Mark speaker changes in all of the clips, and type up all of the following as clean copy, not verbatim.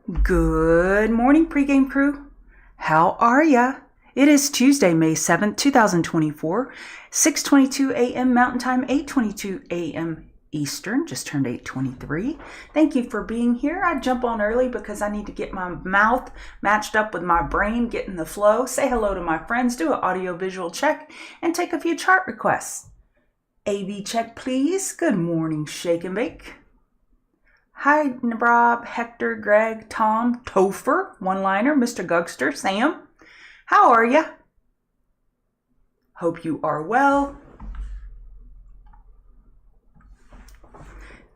Speaker 1: Good morning, pregame crew. How are ya? It is Tuesday, May 7th, 2024, 6:22 a.m. Mountain Time, 8:22 a.m. Eastern. Just turned 8:23. Thank you for being here. I jump on early because I need to get my mouth matched up with my brain, get in the flow, say hello to my friends, do an audio-visual check, and take a few chart requests. A/B check, please. Good morning, Shake and Bake. Hi, Rob, Hector, Greg, Tom, Topher, One-Liner, Mr. Gugster, Sam. How are ya? Hope you are well.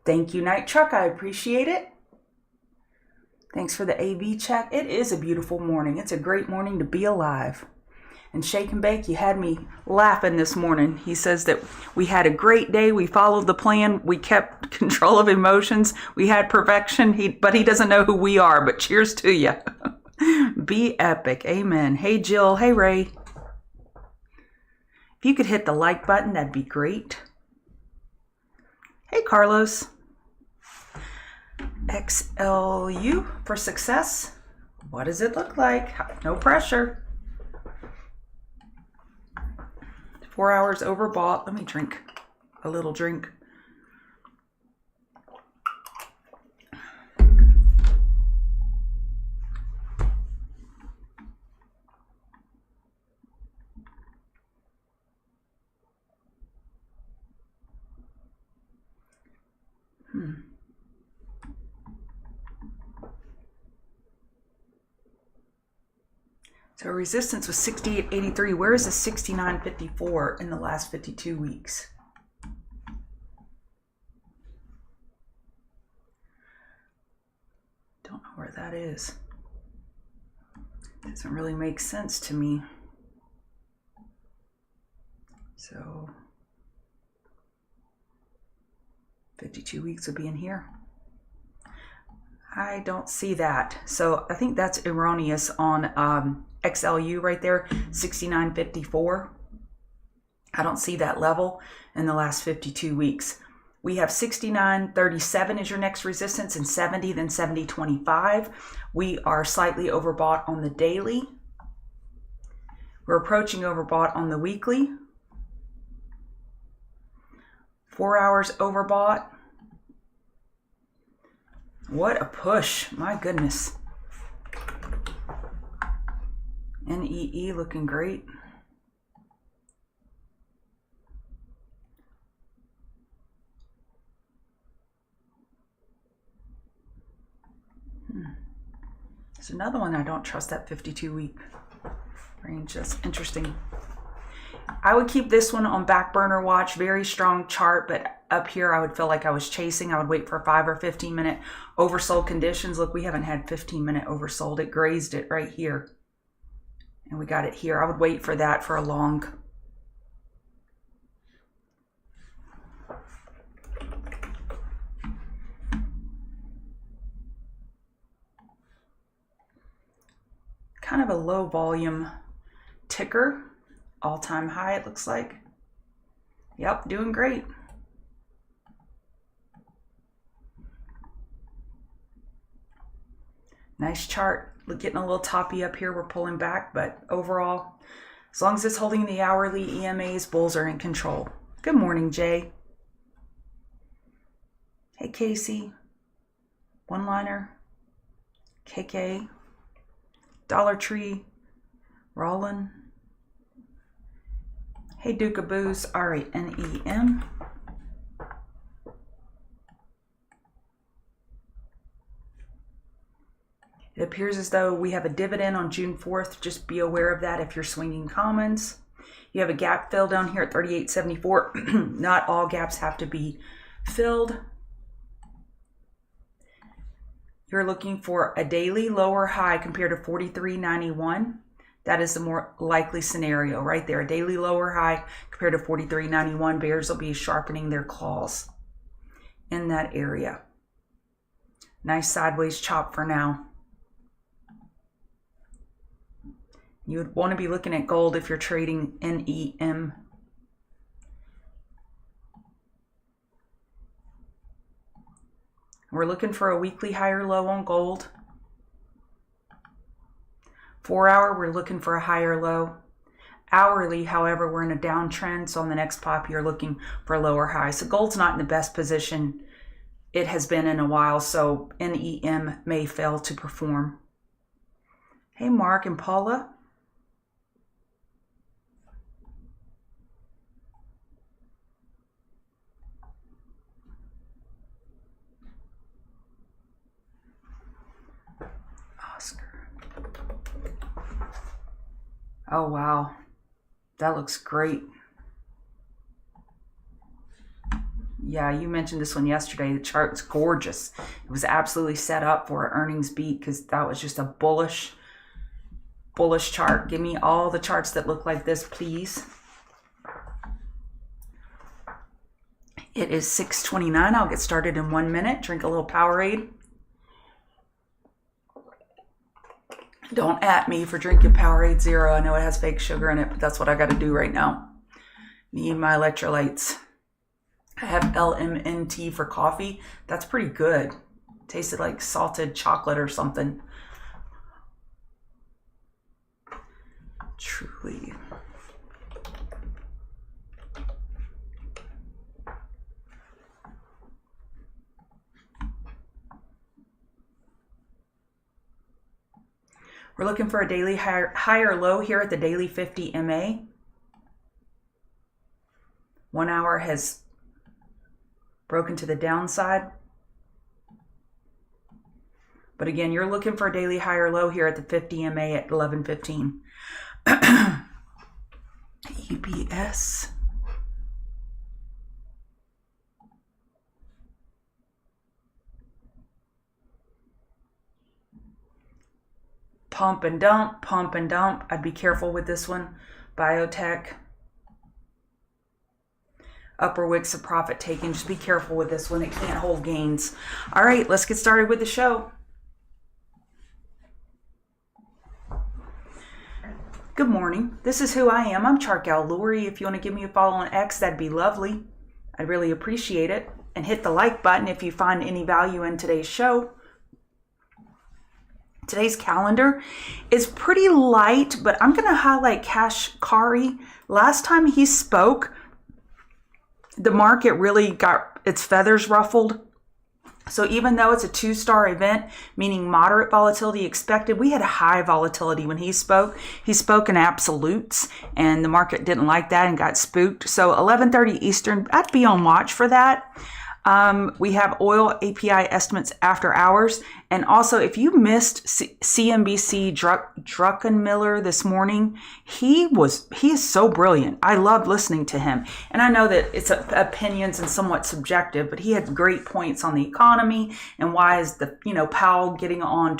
Speaker 1: Thank you, Night Truck. I appreciate it. Thanks for the A/B check. It is a beautiful morning. It's a great morning to be alive. And Shake and Bake, you had me laughing this morning. He says that we had a great day. We followed the plan. We kept control of emotions. We had perfection. But he doesn't know who we are. But cheers to you. Be epic. Amen. Hey, Jill. Hey, Ray. If you could hit the like button, that'd be great. Hey, Carlos. XLU for success. What does it look like? No pressure. 4 hours overbought. Let me drink a little drink. So resistance was 68.83. Where is the 69.54 in the last 52 weeks? Don't know where that is. Doesn't really make sense to me. So 52 weeks would be in here. I don't see that. So I think that's erroneous on XLU right there, 69.54. I don't see that level in the last 52 weeks. We have 69.37 is your next resistance and 70, then 70.25. We are slightly overbought on the daily. We're approaching overbought on the weekly. 4 hours overbought. What a push. My goodness. NEE looking great. There's another one I don't trust, that 52-week range. That's interesting. I would keep this one on back burner watch. Very strong chart, but up here I would feel like I was chasing. I would wait for 5 or 15 minute oversold conditions. Look, we haven't had 15-minute oversold. It grazed it right here. And we got it here. I would wait for that for a long. Kind of a low volume ticker. All-time high, it looks like. Yep, doing great. Nice chart. Getting a little toppy up here. We're pulling back, but overall, as long as it's holding the hourly EMAs, bulls are in control. Good morning, Jay. Hey, Casey. One-Liner. KK. Dollar Tree. Rollin. Hey, Duke of Booze. All right, NEM. It appears as though we have a dividend on June 4th. Just be aware of that if you're swinging commons. You have a gap fill down here at 38.74. Not all gaps have to be filled. You're looking for a daily lower high compared to 43.91. That is the more likely scenario right there. A daily lower high compared to 43.91. Bears will be sharpening their claws in that area. Nice sideways chop for now. You would want to be looking at gold if you're trading NEM. We're looking for a weekly higher low on gold. 4-hour, we're looking for a higher low. Hourly, however, we're in a downtrend. So on the next pop, you're looking for a lower high. So gold's not in the best position it has been in a while. So NEM may fail to perform. Hey, Mark and Paula. Oscar. Oh, wow. That looks great. Yeah, you mentioned this one yesterday. The chart's gorgeous. It was absolutely set up for an earnings beat because that was just a bullish chart. Give me all the charts that look like this, please. It is 6:29. I'll get started in 1 minute. Drink a little Powerade. Don't at me for drinking Powerade Zero. I know it has fake sugar in it, but that's what I got to do right now. Need my electrolytes. I have LMNT for coffee. That's pretty good. Tasted like salted chocolate or something. Truly. We're looking for a daily higher low here at the daily 50 MA. 1 hour has broken to the downside. But again, you're looking for a daily higher low here at the 50 MA at 11:15. EBS. Pump and dump, pump and dump. I'd be careful with this one. Biotech. Upper wicks of profit taking. Just be careful with this one. It can't hold gains. All right, let's get started with the show. Good morning. This is who I am. I'm Chart Gal Lori. If you want to give me a follow on X, that'd be lovely. I'd really appreciate it. And hit the like button if you find any value in today's show. Today's calendar is pretty light, but I'm going to highlight Cash Kari. Last time he spoke, the market really got its feathers ruffled. So even though it's a 2-star event, meaning moderate volatility expected, we had high volatility when he spoke. He spoke in absolutes, and the market didn't like that and got spooked. So 11:30 Eastern, I'd be on watch for that. We have oil API estimates after hours. And also, if you missed CNBC Druckenmiller this morning, he is so brilliant. I loved listening to him. And I know that it's opinions and somewhat subjective, but he had great points on the economy and why is Powell getting on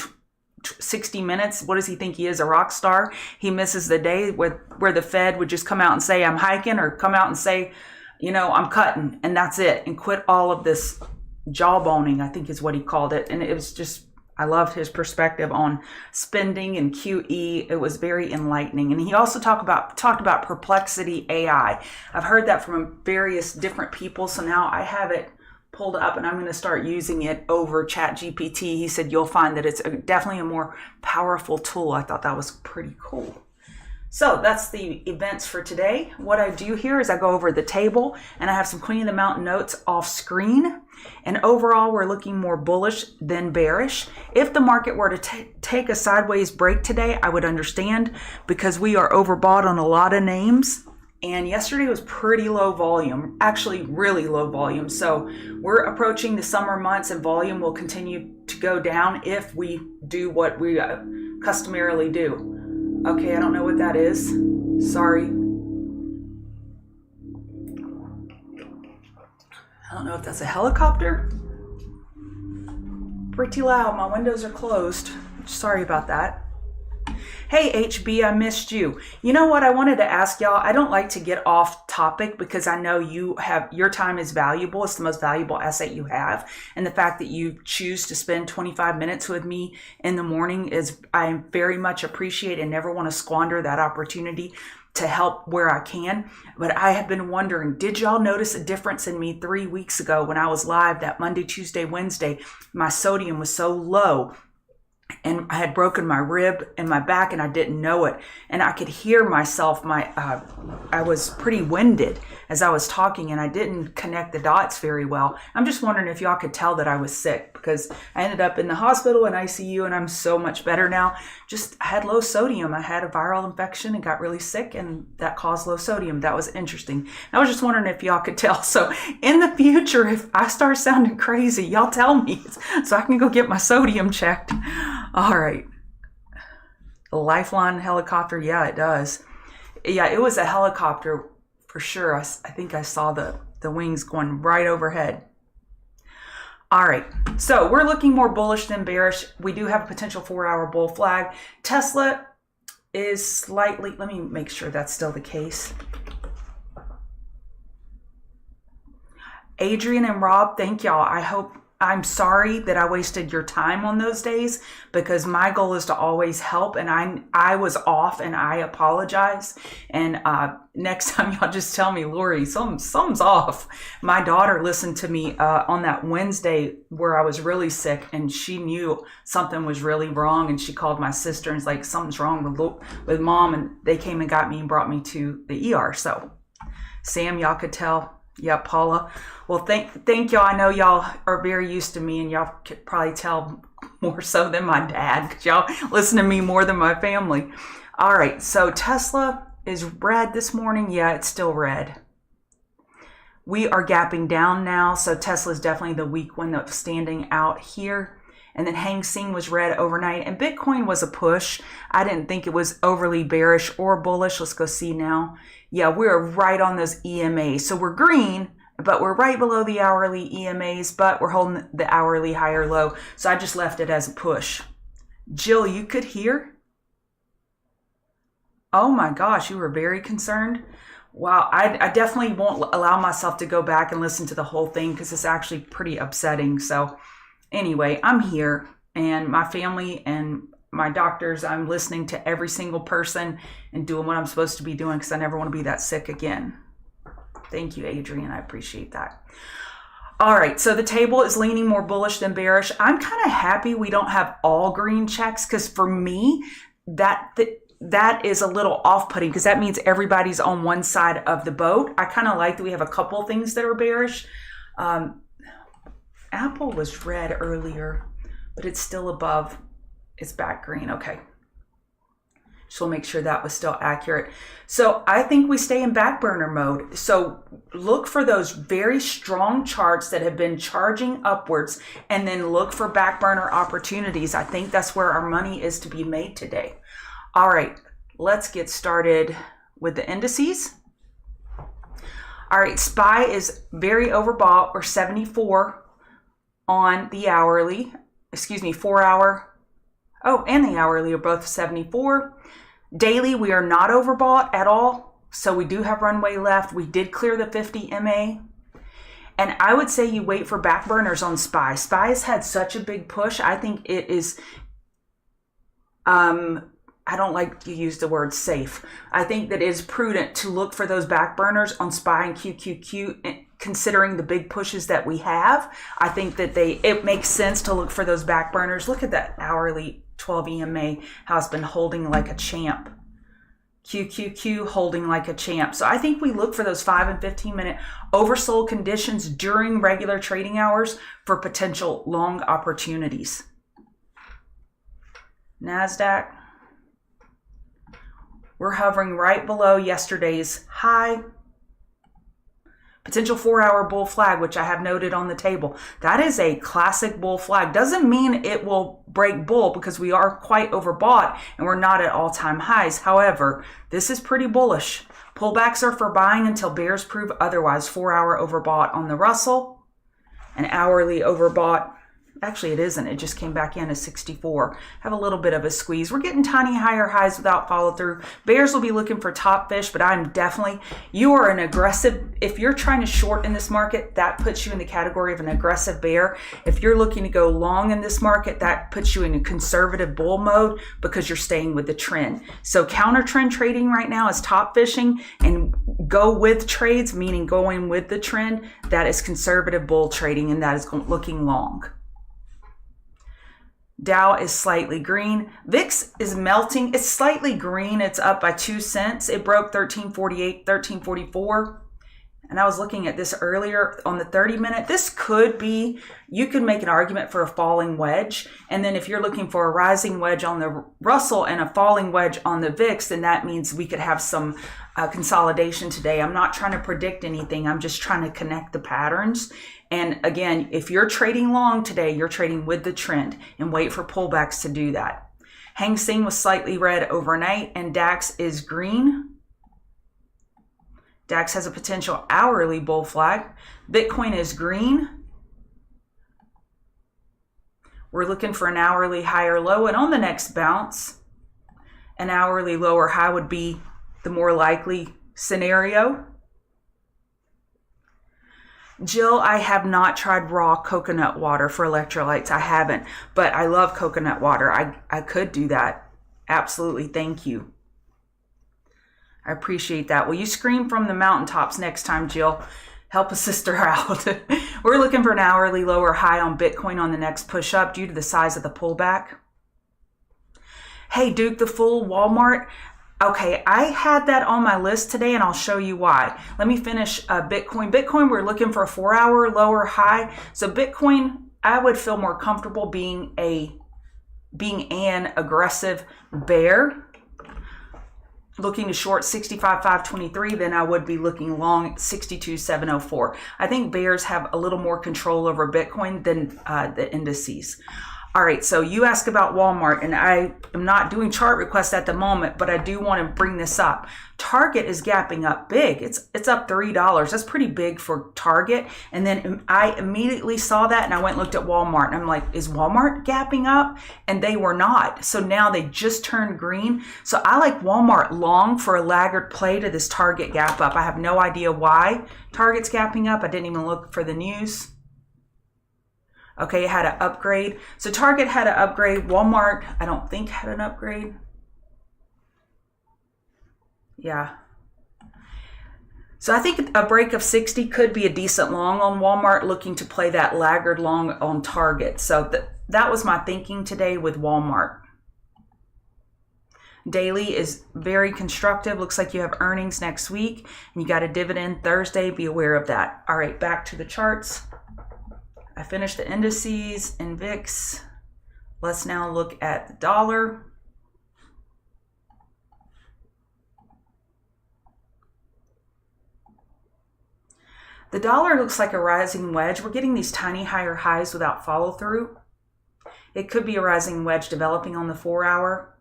Speaker 1: 60 Minutes. What does he think he is, a rock star? He misses the day where the Fed would just come out and say, I'm hiking, or come out and say, I'm cutting, and that's it, and quit all of this jawboning, I think is what he called it. And it was just, I loved his perspective on spending and QE. It was very enlightening. And he also talked about Perplexity AI. I've heard that from various different people, so now I have it pulled up and I'm going to start using it over ChatGPT. He said you'll find that it's definitely a more powerful tool. I thought that was pretty cool. So that's the events for today. What I do here is I go over the table and I have some Queen of the Mountain notes off screen. And overall, we're looking more bullish than bearish. If the market were to take a sideways break today, I would understand because we are overbought on a lot of names. And yesterday was pretty low volume, actually really low volume. So we're approaching the summer months and volume will continue to go down if we do what we customarily do. Okay, I don't know what that is. Sorry. I don't know if that's a helicopter. Pretty loud. My windows are closed. Sorry about that. Hey, HB, I missed you. You know what? I wanted to ask y'all. I don't like to get off topic because I know your time is valuable. It's the most valuable asset you have. And the fact that you choose to spend 25 minutes with me in the morning I very much appreciate and never want to squander that opportunity to help where I can. But I have been wondering, did y'all notice a difference in me 3 weeks ago when I was live that Monday, Tuesday, Wednesday? My sodium was so low. and I had broken my rib in my back and I didn't know it. And I could hear myself, I was pretty winded as I was talking and I didn't connect the dots very well. I'm just wondering if y'all could tell that I was sick because I ended up in the hospital and ICU and I'm so much better now. I had low sodium. I had a viral infection and got really sick and that caused low sodium. That was interesting. I was just wondering if y'all could tell. So in the future, if I start sounding crazy, y'all tell me so I can go get my sodium checked. All right. A Lifeline helicopter. Yeah, it does. Yeah, it was a helicopter for sure. I think I saw the wings going right overhead. All right. So we're looking more bullish than bearish. We do have a potential 4-hour bull flag. Tesla is slightly, let me make sure that's still the case. Adrian and Rob, thank y'all. I'm sorry that I wasted your time on those days because my goal is to always help and I was off and I apologize. And next time y'all just tell me, Lori, something's off. My daughter listened to me on that Wednesday where I was really sick and she knew something was really wrong and she called my sister and was like, something's wrong with mom, and they came and got me and brought me to the ER. So Sam, y'all could tell. Yeah, Paula. Well, thank y'all. I know y'all are very used to me and y'all could probably tell more so than my dad because y'all listen to me more than my family. All right, so Tesla is red this morning. Yeah, it's still red. We are gapping down now, so Tesla is definitely the weak one that's standing out here. And then Hang Seng was red overnight, and Bitcoin was a push. I didn't think it was overly bearish or bullish. Let's go see now. Yeah, we're right on those EMAs. So we're green, but we're right below the hourly EMAs, but we're holding the hourly higher low. So I just left it as a push. Jill, you could hear? Oh my gosh, you were very concerned. Wow, I definitely won't allow myself to go back and listen to the whole thing because it's actually pretty upsetting. So anyway, I'm here and my family and my doctors, I'm listening to every single person and doing what I'm supposed to be doing because I never want to be that sick again. Thank you, Adrian. I appreciate that. All right, so the table is leaning more bullish than bearish. I'm kind of happy we don't have all green checks because for me, that is a little off-putting because that means everybody's on one side of the boat. I kind of like that we have a couple things that are bearish. Apple was red earlier, but it's still above. It's back green. Okay. Just want to make sure that was still accurate. So I think we stay in back burner mode. So look for those very strong charts that have been charging upwards and then look for back burner opportunities. I think that's where our money is to be made today. All right, let's get started with the indices. All right, SPY is very overbought. We're 74 on the hourly, 4-hour. Oh, and the hourly are both 74. Daily, we are not overbought at all. So we do have runway left. We did clear the 50 MA. And I would say you wait for back burners on SPY. SPY has had such a big push. I think it is, I don't like to use the word safe. I think that it is prudent to look for those back burners on SPY and QQQ, considering the big pushes that we have. I think that it makes sense to look for those back burners. Look at that hourly 12 EMA, how it's been holding like a champ. QQQ holding like a champ. So I think we look for those 5 and 15 minute oversold conditions during regular trading hours for potential long opportunities. NASDAQ. We're hovering right below yesterday's high. Potential 4-hour bull flag, which I have noted on the table. That is a classic bull flag. Doesn't mean it will break bull because we are quite overbought and we're not at all-time highs. However, this is pretty bullish. Pullbacks are for buying until bears prove otherwise. 4-hour overbought on the Russell and hourly overbought. Actually, it isn't. It just came back in as 64. Have a little bit of a squeeze. We're getting tiny higher highs without follow through. Bears will be looking for top fish, but you are an aggressive, if you're trying to short in this market, that puts you in the category of an aggressive bear. If you're looking to go long in this market, that puts you in a conservative bull mode because you're staying with the trend. So counter trend trading right now is top fishing, and go with trades, meaning going with the trend, that is conservative bull trading, and that is looking long. Dow is slightly green. VIX is melting. It's slightly green. It's up by 2 cents. It broke 1348, 1344. And I was looking at this earlier on the 30-minute. This could be, you could make an argument for a falling wedge. And then if you're looking for a rising wedge on the Russell and a falling wedge on the VIX, then that means we could have some consolidation today. I'm not trying to predict anything. I'm just trying to connect the patterns. And again, if you're trading long today, you're trading with the trend and wait for pullbacks to do that. Hang Seng was slightly red overnight and DAX is green. DAX has a potential hourly bull flag. Bitcoin is green. We're looking for an hourly higher low. And on the next bounce, an hourly lower high would be the more likely scenario. Jill, I have not tried raw coconut water for electrolytes. I haven't, but I love coconut water. I could do that. Absolutely. Thank you. I appreciate that. Will you scream from the mountaintops next time, Jill? Help a sister out. We're looking for an hourly lower high on Bitcoin on the next push up due to the size of the pullback. Hey, Duke the Fool, Walmart. Okay, I had that on my list today and I'll show you why. Let me finish Bitcoin. Bitcoin, we're looking for a 4-hour lower high. So Bitcoin, I would feel more comfortable being an aggressive bear. Looking to short 65,523, then I would be looking long 62,704. I think bears have a little more control over Bitcoin than the indices. All right, so you ask about Walmart, and I am not doing chart requests at the moment, but I do want to bring this up. Target is gapping up big. It's up $3. That's pretty big for Target. And then I immediately saw that, and I went and looked at Walmart, and I'm like, is Walmart gapping up? And they were not. So now they just turned green. So I like Walmart long for a laggard play to this Target gap up. I have no idea why Target's gapping up. I didn't even look for the news. Okay, it had an upgrade. So Target had an upgrade. Walmart, I don't think had an upgrade. Yeah. So I think a break of 60 could be a decent long on Walmart, looking to play that laggard long on Target. So that was my thinking today with Walmart. Daily is very constructive. Looks like you have earnings next week and you got a dividend Thursday. Be aware of that. All right, back to the charts. I finished the indices and VIX. Let's now look at the dollar. The dollar looks like a rising wedge. We're getting these tiny higher highs without follow through. It could be a rising wedge developing on the 4-hour.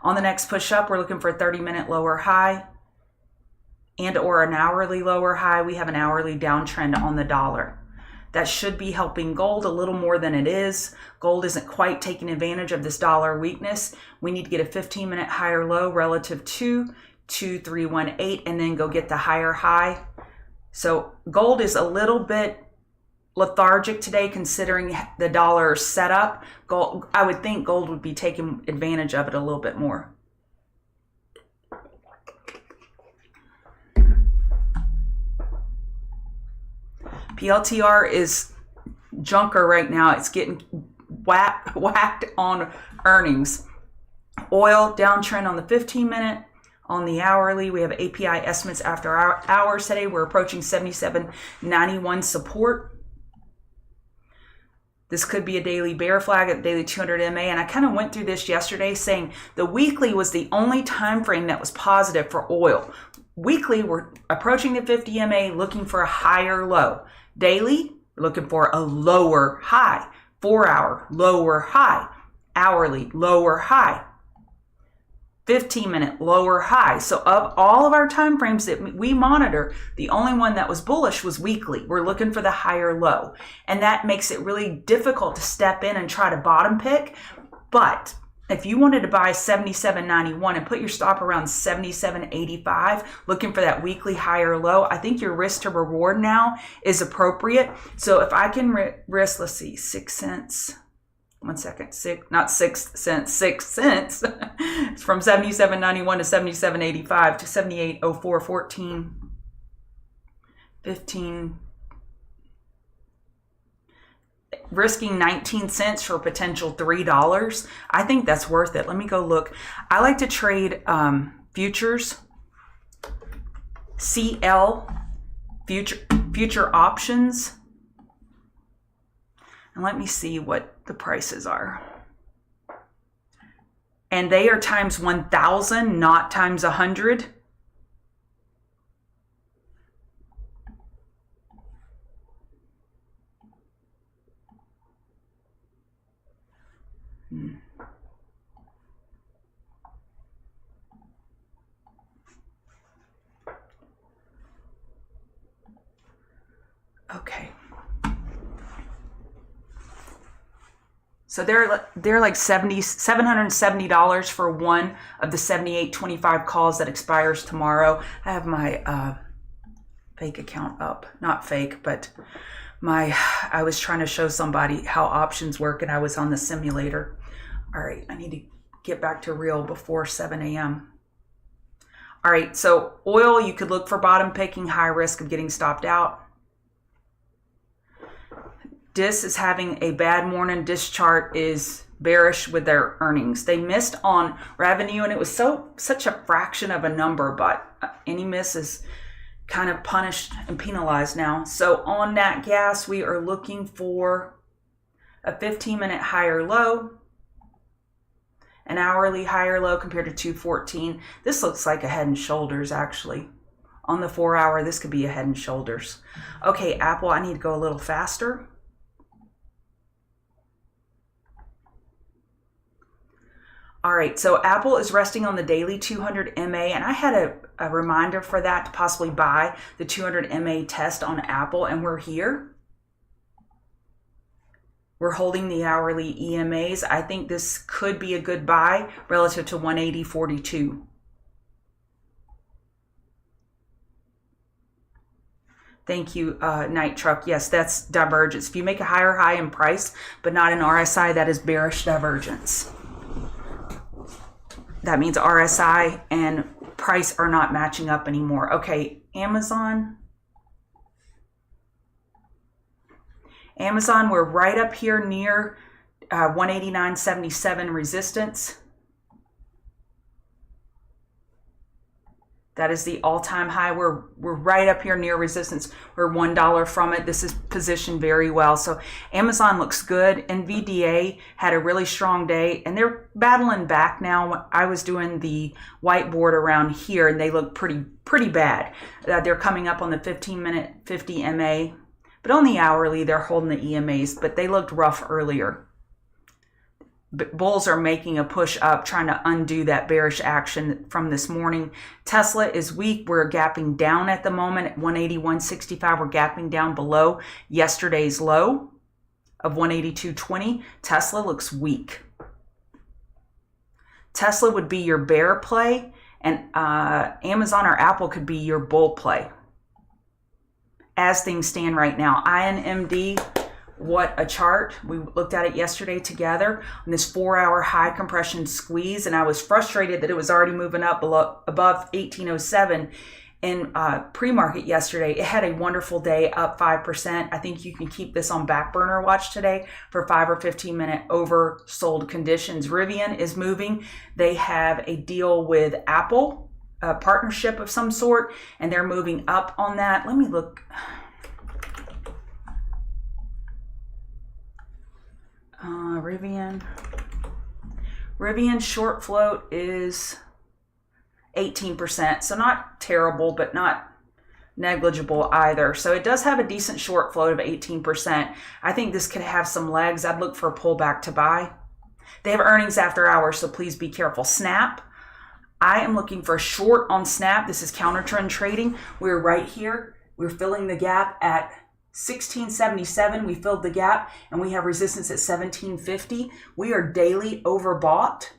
Speaker 1: On the next push up, we're looking for a 30-minute lower high and or an hourly lower high. We have an hourly downtrend on the dollar. That should be helping gold a little more than it is. Gold isn't quite taking advantage of this dollar weakness. We need to get a 15-minute higher low relative to 2318 and then go get the higher high. So gold is a little bit lethargic today considering the dollar setup. Gold, I would think gold would be taking advantage of it a little bit more. PLTR is junker right now. It's getting whacked on earnings. Oil downtrend on the 15-minute. On the hourly, we have API estimates after hours today. We're approaching 77.91 support. This could be a daily bear flag at daily 200 MA. And I kind of went through this yesterday saying the weekly was the only time frame that was positive for oil. Weekly, we're approaching the 50 MA looking for a higher low. Daily, we're looking for a lower high. 4-hour, lower high. Hourly, lower high. 15-minute, lower high. So of all of our time frames that we monitor, the only one that was bullish was weekly. We're looking for the higher low. And that makes it really difficult to step in and try to bottom pick. But if you wanted to buy 77.91 and put your stop around 77.85, looking for that weekly higher low, I think your risk to reward now is appropriate. So if I can risk, let's see, 6 cents. 1 second, not 6 cents, 6 cents. It's from 77.91 to 77.85 to 78.04, 14, 15. risking 19 cents for potential $3. I think that's worth it. Let me go look. I like to trade futures, CL, future options. And let me see what the prices are. And they are times 1,000, not times 100. Okay. So they're like $770 for one of the 78.25 calls that expires tomorrow. I have my fake account up. Not fake, but I was trying to show somebody how options work, and I was on the simulator. All right, I need to get back to real before 7 a.m. All right, so oil, you could look for bottom picking, high risk of getting stopped out. DIS is having a bad morning. DIS chart is bearish with their earnings. They missed on revenue, and it was such a fraction of a number, but any miss is kind of punished and penalized now. So on nat gas, we are looking for a 15-minute higher low, an hourly higher low compared to 214. This looks like a head and shoulders, actually. On the 4-hour, this could be a head and shoulders. Okay, Apple, I need to go a little faster. All right, so Apple is resting on the daily 200 MA, and I had a reminder for that to possibly buy the 200 MA test on Apple, and we're here. We're holding the hourly EMAs. I think this could be a good buy relative to 180.42. Thank you, Night Truck. Yes, that's divergence. If you make a higher high in price, but not in RSI, that is bearish divergence. That means RSI and price are not matching up anymore. Okay, Amazon. Amazon, we're right up here near 189.77 resistance. That is the all-time high. We're right up here near resistance. We're $1 from it. This is positioned very well. So Amazon looks good. NVDA had a really strong day, and they're battling back now. I was doing the whiteboard around here, and they look pretty bad. They're coming up on the 15-minute 50 MA, but on the hourly, they're holding the EMAs, but they looked rough earlier. Bulls are making a push up, trying to undo that bearish action from this morning. Tesla is weak. We're gapping down at the moment at 181.65. We're gapping down below yesterday's low of 182.20. Tesla looks weak. Tesla would be your bear play, and Amazon or Apple could be your bull play. As things stand right now, INMD, what a chart. We looked at it yesterday together on this 4-hour high compression squeeze, and I was frustrated that it was already moving up above 1807 in pre-market yesterday. It had a wonderful day, up 5%. I think you can keep this on back burner watch today for 5 or 15 minute oversold conditions. Rivian is moving. They have a deal with Apple, a partnership of some sort, and they're moving up on that. Let me look. Rivian short float is 18%, so not terrible, but not negligible either. So it does have a decent short float of 18%. I think this could have some legs. I'd look for a pullback to buy. They have earnings after hours, so please be careful. Snap, I am looking for a short on Snap. This is counter trend trading. We're right here. We're filling the gap at 1677. We filled the gap, and we have resistance at 1750. We are daily overbought,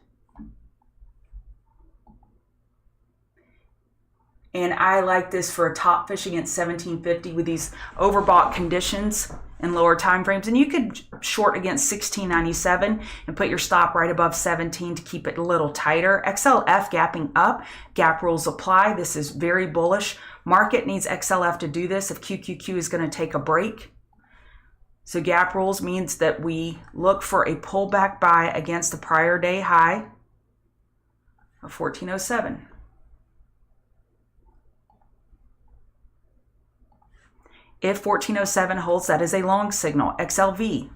Speaker 1: and I like this for a top fishing at 1750 with these overbought conditions and lower time frames. And you could short against 1697 and put your stop right above 17 to keep it a little tighter. XLF gapping up, gap rules apply. This is very bullish. Market needs XLF to do this if QQQ is going to take a break. So gap rules means that we look for a pullback buy against the prior day high of 1407. If 1407 holds, that is a long signal. XLV.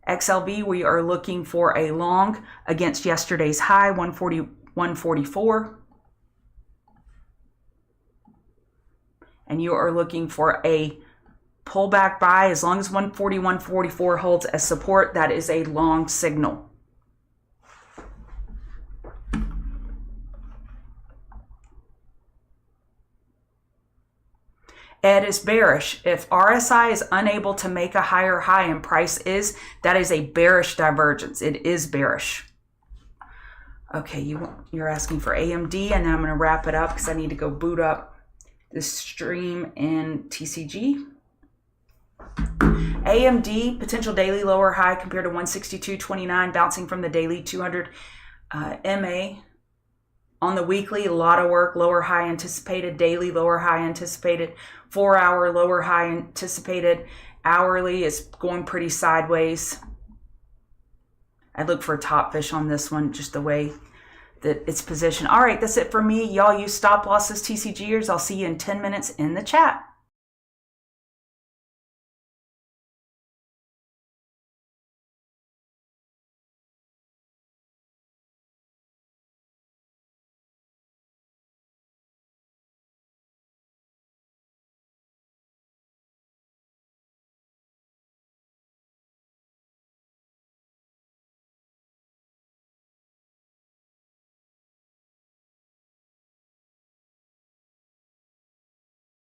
Speaker 1: XLV, we are looking for a long against yesterday's high, 141.44. And you are looking for a pullback buy. As long as 141.44 holds as support, that is a long signal. Ed is bearish. If RSI is unable to make a higher high and price is, that is a bearish divergence. It is bearish. Okay, you're asking for AMD, and then I'm going to wrap it up because I need to go boot up the stream in TCG. AMD, potential daily lower high compared to 162.29, bouncing from the daily 200 MA. On the weekly, a lot of work, lower high anticipated, daily lower high anticipated, 4-hour lower high anticipated, hourly is going pretty sideways. I'd look for a top fish on this one, just the way that it's positioned. All right, that's it for me. Y'all use stop losses, TCGers. I'll see you in 10 minutes in the chat.